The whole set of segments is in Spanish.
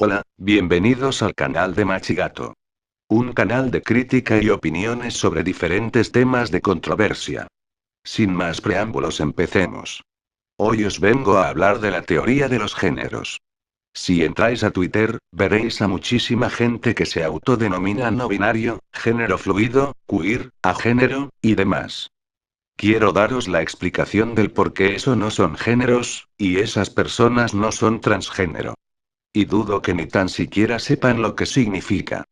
Hola, bienvenidos al canal de Machigato. Un canal de crítica y opiniones sobre diferentes temas de controversia. Sin más preámbulos, empecemos. Hoy os vengo a hablar de la teoría de los géneros. Si entráis a Twitter, veréis a muchísima gente que se autodenomina no binario, género fluido, queer, agénero, y demás. Quiero daros la explicación del por qué eso no son géneros, y esas personas no son transgénero. Y dudo que ni tan siquiera sepan lo que significa.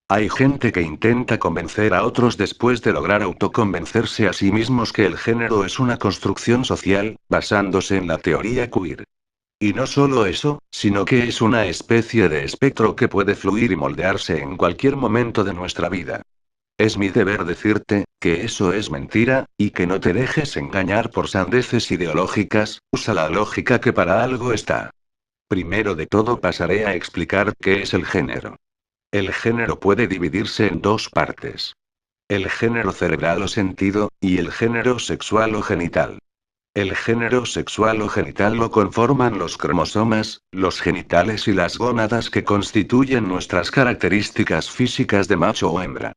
Hay gente que intenta convencer a otros después de lograr autoconvencerse a sí mismos que el género es una construcción social, basándose en la teoría queer. Y no solo eso, sino que es una especie de espectro que puede fluir y moldearse en cualquier momento de nuestra vida. Es mi deber decirte, que eso es mentira, y que no te dejes engañar por sandeces ideológicas, usa la lógica que para algo está. Primero de todo pasaré a explicar qué es el género. El género puede dividirse en dos partes. El género cerebral o sentido, y el género sexual o genital. El género sexual o genital lo conforman los cromosomas, los genitales y las gónadas que constituyen nuestras características físicas de macho o hembra.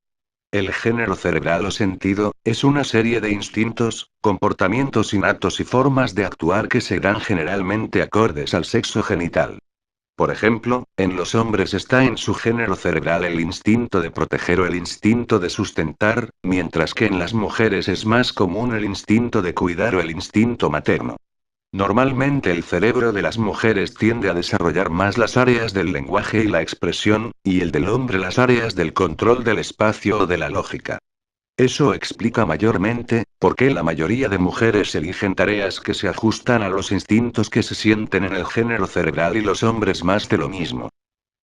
El género cerebral o sentido, es una serie de instintos, comportamientos innatos y formas de actuar que se dan generalmente acordes al sexo genital. Por ejemplo, en los hombres está en su género cerebral el instinto de proteger o el instinto de sustentar, mientras que en las mujeres es más común el instinto de cuidar o el instinto materno. Normalmente el cerebro de las mujeres tiende a desarrollar más las áreas del lenguaje y la expresión, y el del hombre las áreas del control del espacio o de la lógica. Eso explica mayormente, por qué la mayoría de mujeres eligen tareas que se ajustan a los instintos que se sienten en el género cerebral y los hombres más de lo mismo.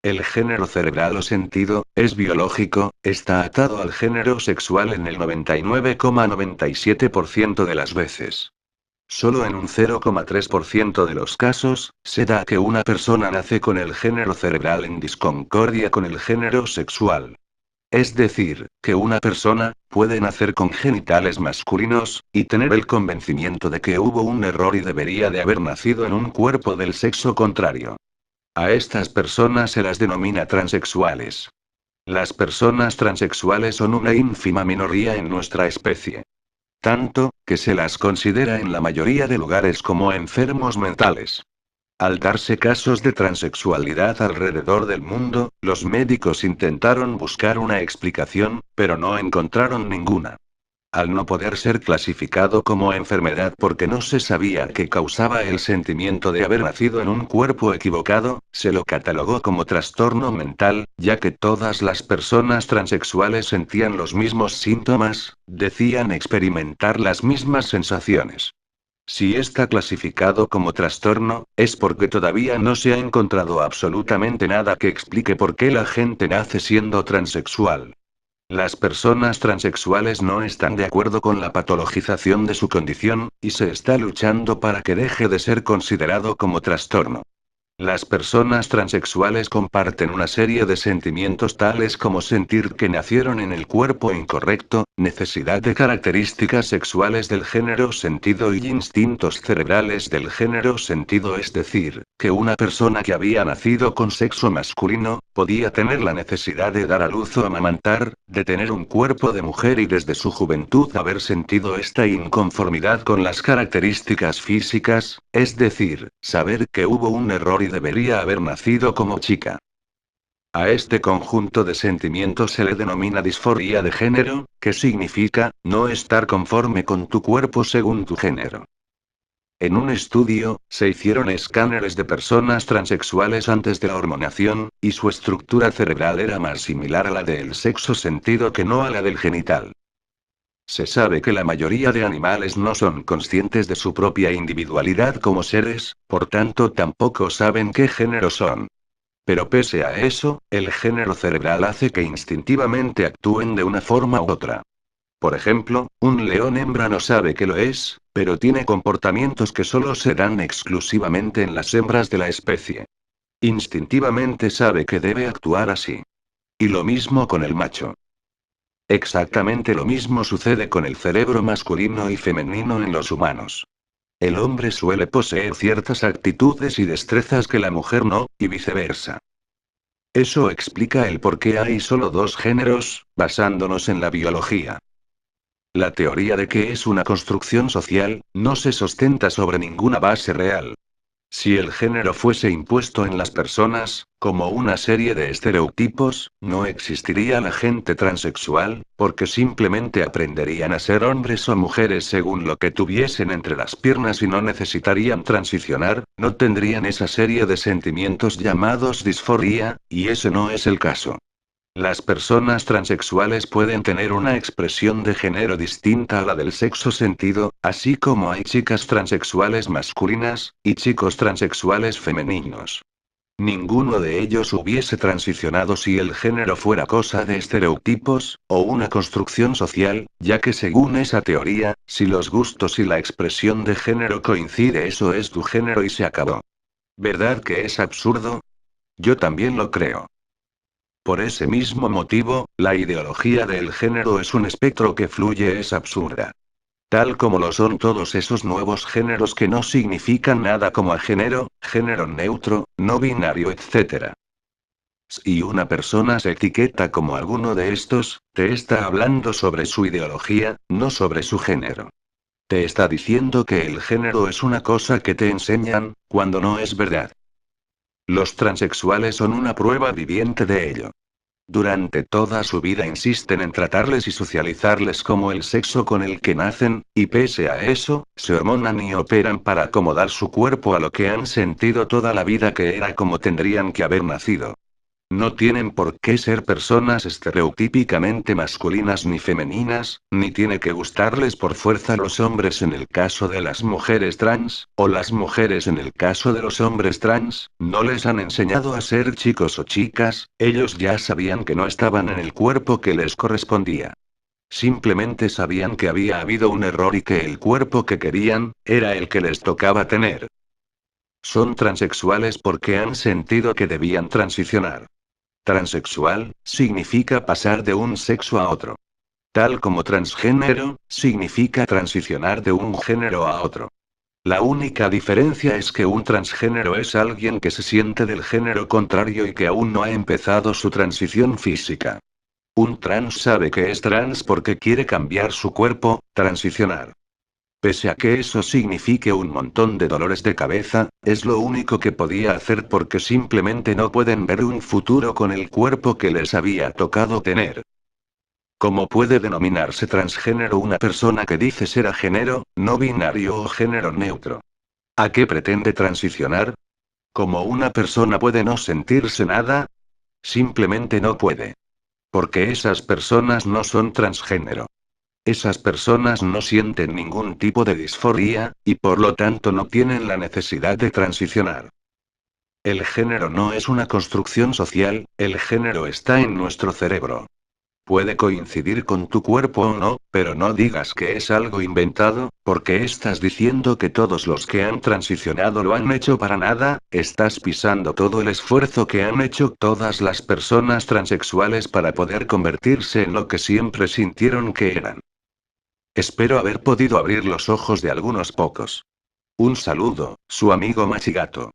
El género cerebral o sentido, es biológico, está atado al género sexual en el 99,97% de las veces. Solo en un 0,3% de los casos, se da que una persona nace con el género cerebral en disconcordia con el género sexual. Es decir, que una persona puede nacer con genitales masculinos, y tener el convencimiento de que hubo un error y debería de haber nacido en un cuerpo del sexo contrario. A estas personas se las denomina transexuales. Las personas transexuales son una ínfima minoría en nuestra especie. Tanto, que se las considera en la mayoría de lugares como enfermos mentales. Al darse casos de transexualidad alrededor del mundo, los médicos intentaron buscar una explicación, pero no encontraron ninguna. Al no poder ser clasificado como enfermedad porque no se sabía qué causaba el sentimiento de haber nacido en un cuerpo equivocado, se lo catalogó como trastorno mental, ya que todas las personas transexuales sentían los mismos síntomas, decían experimentar las mismas sensaciones. Si está clasificado como trastorno, es porque todavía no se ha encontrado absolutamente nada que explique por qué la gente nace siendo transexual. Las personas transexuales no están de acuerdo con la patologización de su condición, y se está luchando para que deje de ser considerado como trastorno. Las personas transexuales comparten una serie de sentimientos tales como sentir que nacieron en el cuerpo incorrecto, necesidad de características sexuales del género sentido y instintos cerebrales del género sentido, es decir, que una persona que había nacido con sexo masculino, podía tener la necesidad de dar a luz o amamantar, de tener un cuerpo de mujer y desde su juventud haber sentido esta inconformidad con las características físicas, es decir, saber que hubo un error y debería haber nacido como chica. A este conjunto de sentimientos se le denomina disforia de género, que significa, no estar conforme con tu cuerpo según tu género. En un estudio, se hicieron escáneres de personas transexuales antes de la hormonación, y su estructura cerebral era más similar a la del sexo sentido que no a la del genital. Se sabe que la mayoría de animales no son conscientes de su propia individualidad como seres, por tanto tampoco saben qué género son. Pero pese a eso, el género cerebral hace que instintivamente actúen de una forma u otra. Por ejemplo, un león hembra no sabe que lo es, pero tiene comportamientos que solo se dan exclusivamente en las hembras de la especie. Instintivamente sabe que debe actuar así. Y lo mismo con el macho. Exactamente lo mismo sucede con el cerebro masculino y femenino en los humanos. El hombre suele poseer ciertas actitudes y destrezas que la mujer no, y viceversa. Eso explica el por qué hay solo dos géneros, basándonos en la biología. La teoría de que es una construcción social, no se sustenta sobre ninguna base real. Si el género fuese impuesto en las personas, como una serie de estereotipos, no existiría la gente transexual, porque simplemente aprenderían a ser hombres o mujeres según lo que tuviesen entre las piernas y no necesitarían transicionar, no tendrían esa serie de sentimientos llamados disforia, y ese no es el caso. Las personas transexuales pueden tener una expresión de género distinta a la del sexo sentido, así como hay chicas transexuales masculinas, y chicos transexuales femeninos. Ninguno de ellos hubiese transicionado si el género fuera cosa de estereotipos, o una construcción social, ya que según esa teoría, si los gustos y la expresión de género coincide, eso es tu género y se acabó. ¿Verdad que es absurdo? Yo también lo creo. Por ese mismo motivo, la ideología del género es un espectro que fluye, es absurda. Tal como lo son todos esos nuevos géneros que no significan nada como a género neutro, no binario, etc. Si una persona se etiqueta como alguno de estos, te está hablando sobre su ideología, no sobre su género. Te está diciendo que el género es una cosa que te enseñan, cuando no es verdad. Los transexuales son una prueba viviente de ello. Durante toda su vida insisten en tratarles y socializarles como el sexo con el que nacen, y pese a eso, se hormonan y operan para acomodar su cuerpo a lo que han sentido toda la vida que era como tendrían que haber nacido. No tienen por qué ser personas estereotípicamente masculinas ni femeninas, ni tiene que gustarles por fuerza los hombres en el caso de las mujeres trans, o las mujeres en el caso de los hombres trans, no les han enseñado a ser chicos o chicas, ellos ya sabían que no estaban en el cuerpo que les correspondía. Simplemente sabían que había habido un error y que el cuerpo que querían, era el que les tocaba tener. Son transexuales porque han sentido que debían transicionar. Transexual, significa pasar de un sexo a otro. Tal como transgénero, significa transicionar de un género a otro. La única diferencia es que un transgénero es alguien que se siente del género contrario y que aún no ha empezado su transición física. Un trans sabe que es trans porque quiere cambiar su cuerpo, transicionar. Pese a que eso signifique un montón de dolores de cabeza, es lo único que podía hacer porque simplemente no pueden ver un futuro con el cuerpo que les había tocado tener. ¿Cómo puede denominarse transgénero una persona que dice ser a género, no binario o género neutro? ¿A qué pretende transicionar? ¿Cómo una persona puede no sentirse nada? Simplemente no puede. Porque esas personas no son transgénero. Esas personas no sienten ningún tipo de disforia, y por lo tanto no tienen la necesidad de transicionar. El género no es una construcción social, el género está en nuestro cerebro. Puede coincidir con tu cuerpo o no, pero no digas que es algo inventado, porque estás diciendo que todos los que han transicionado lo han hecho para nada, estás pisando todo el esfuerzo que han hecho todas las personas transexuales para poder convertirse en lo que siempre sintieron que eran. Espero haber podido abrir los ojos de algunos pocos. Un saludo, su amigo Machigato.